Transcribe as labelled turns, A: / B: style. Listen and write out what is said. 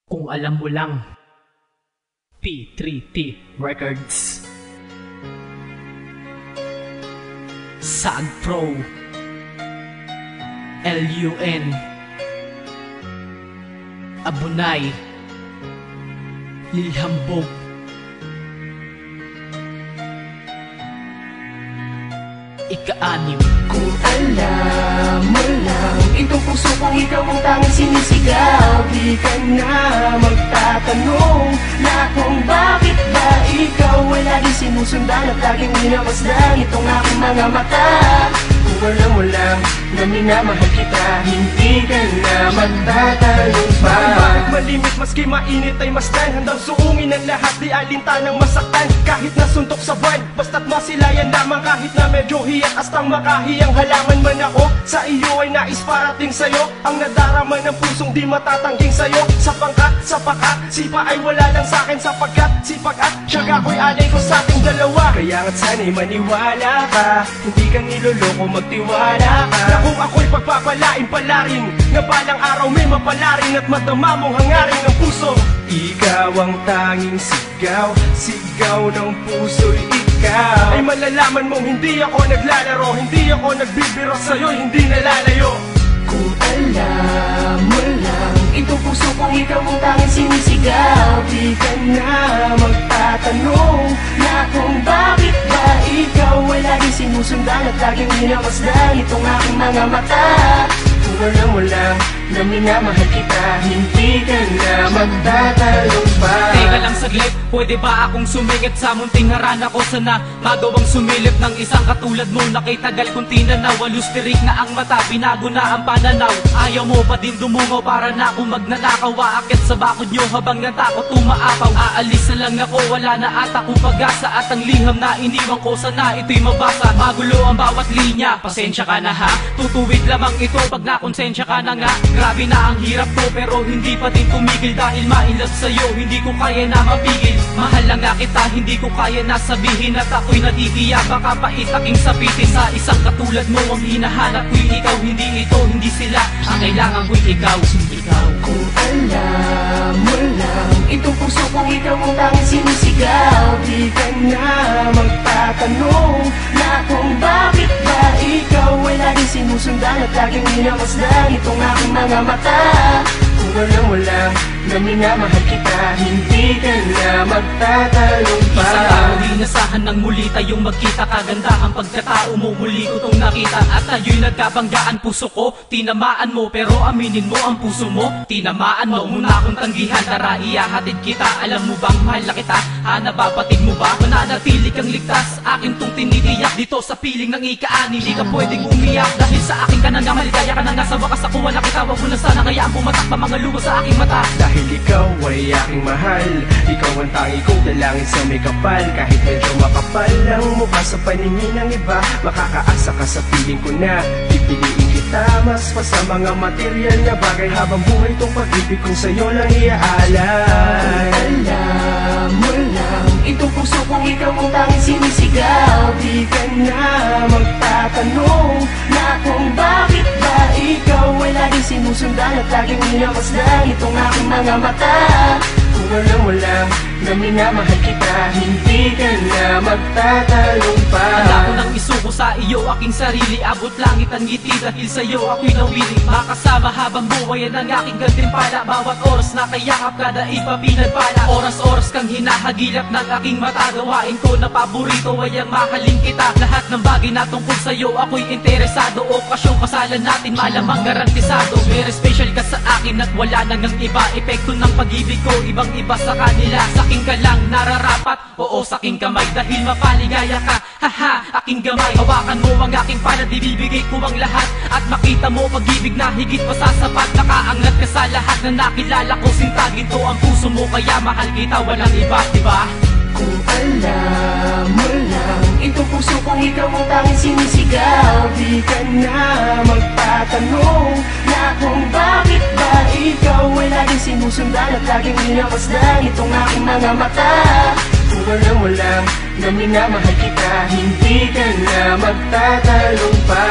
A: Kung alam mo lang, P3T Records, Sag Pro, LUN, Abunay, Lilhambog, ika-anim.
B: Kung alam mo lang, itong puso kong ikaw ang tanging sinisigaw, di ka na magtatanong na kung bakit ba ikaw ay laging sinusundan at laging minamasdan itong aking mga mata. Kung alam mo lang na minamahal kita, hindi ka na magtatanong pa.
C: Bakit malimit maski mainit ay masdan, handang suungin ang lahat, di alintanang masaktan. Kahit nasuntok sa buwan, basta't masilayan lamang. Kahit na medyo hiyat, astang makahiyang halaman man ako, sa iyo ay nais parating sa'yo. Ang nadarama ng pusong di matatangging sa'yo. Sa pangkat, sa pakat, sipa ay wala lang sa'kin, sapagkat sipag at tiyaga ko'y alay ko sa ating dalawa.
B: Kaya nga't sana'y maniwala ka, hindi ka niloloko, magtiwala ka.
C: Na kung ako'y pagpapalain palarin, na balang araw may mapalarin at madama mong hangarin ng puso.
B: Ikaw ang tanging sigaw, sigaw ng puso'y ikaw.
C: Ay malalaman mong hindi ako naglalaro, hindi ako nagbibiro sa'yo, hindi nalalayo.
B: Kung alam mo lang, itong puso kong ikaw ang tanging sinisigaw, di ka na magtatanong na kung bakit ba ikaw ay laging sinusundan at laging minamasdan itong aking mga mata. Kung alam mo lang na minamahal kita, hindi ka na magtatanong pa.
A: Teka lang saglit, pwede ba akong sumingit sa munting harana ko? Sana magawang sumilip ng isang katulad mo na kay tagal kong tinanaw. Alustirik na ang mata, binago na ang pananaw. Ayaw mo pa din dumungo para na akong magnanakaw. Aakit sa bakod nyo habang natakot umaapaw. Aalis na lang ako, wala na ata kong pag-asa. At ang liham na iniwan ko, sana ito'y mabasa. Magulo ang bawat linya, pasensya ka na ha. Tutuwid lamang ito pag nakonsensya ka na nga. Grabe na ang hirap ko pero hindi pa din tumigil. Dahil ma-inlove sa'yo, hindi ko kaya na mapigil. Mahal lang nga kita, hindi ko kaya na sabihin at ako'y nadidiya. Baka paitaking sabitin sa isang katulad mo. Ang hinahanap ko'y ikaw, hindi ito, hindi sila. Ang kailangan ko'y ikaw, ikaw.
B: Kung alam mo lang, itong puso kong ikaw ang tanging sinisigaw, di ka na magtatanong na kung bakit ba ikaw ay laging sinusundan at laging minamasdan itong aking mga mata. Kung alam mo lang na minamahal kita, hindi ka na magtatanong pa.
A: Isang tao inasahan ng muli tayong magkita. Kagandahan pagkatao mo, muli ko tong nakita. At tayo'y nagkabanggaan, puso ko tinamaan mo. Pero aminin mo ang puso mo, tinamaan mo. Muna akong tanggihan, tara iyahatid kita. Alam mo bang mahal na kita, nababatid mo ba? Mananatili kang ligtas, akin tong tinitiyak. Dito sa piling ng ika-ani, di ka pwedeng umiyak. Dahil sa akin ka na nga, maligaya ka na nga. Sa wakas ako wala kita, wag mo na sana kayaan pumatak pa mga luha sa aking mata.
B: Dahil ikaw ay aking mahal, ikaw ang tangi kong dalangin sa may kapal. Kahit medyo makapal ang mukha sa paningin ng iba, makakaasa ka sa piling ko na pipiliin kita mas pa sa mga material na bagay. Habang buhay tong pag-ibig kong sa'yo lang iaalay. Alam mo lang, itong puso kong ikaw ang tanging sinisigaw, di ka na magtatanong na kung bakit ba ikaw ay laging sinusundan at laging minamasdan itong aking mga mata. Kung alam mo lang na minamahal kita, hindi ka na magtatanong pa.
A: Handa ko nang isuko sa iyo aking sarili, abot langit ang ngiti dahil sa'yo ako'y nawili. Makasama habang buhay yan ang aking gantimpala. Bawat oras na kayakap kada iba pinagpala. Oras-oras kang hinahagilap ng aking mata. Gawain ko na paborito ay ang mahalin kita. Lahat ng bagay na tungkol sa'yo ako'y interesado. Okasyong kasalan natin malamang garantisado. Very special ka sa akin at wala nang ang iba. Epekto ng pag-ibig ko ibang iba sa kanila. Saking ka lang nararapat, oo saking kamay. Dahil mapaligaya ka, haha, aking gamay. Hawakan mo ang aking palad, ibibigay ko ang lahat. At makita mo pag-ibig na higit pa sa sapat. Nakaangat ka sa lahat na nakilala ko. Sinta ginto ang puso mo, kaya mahal kita, walang iba, diba?
B: Kung alam mo lang, itong puso kong ikaw ang tanging sinisigaw, di ka na magtatanong na kung bakit ba ikaw ay laging sinusundan at laging minamasdan itong aking mga mata. Kung alam mo lang na minamahal kita, hindi ka na magtatanong pa.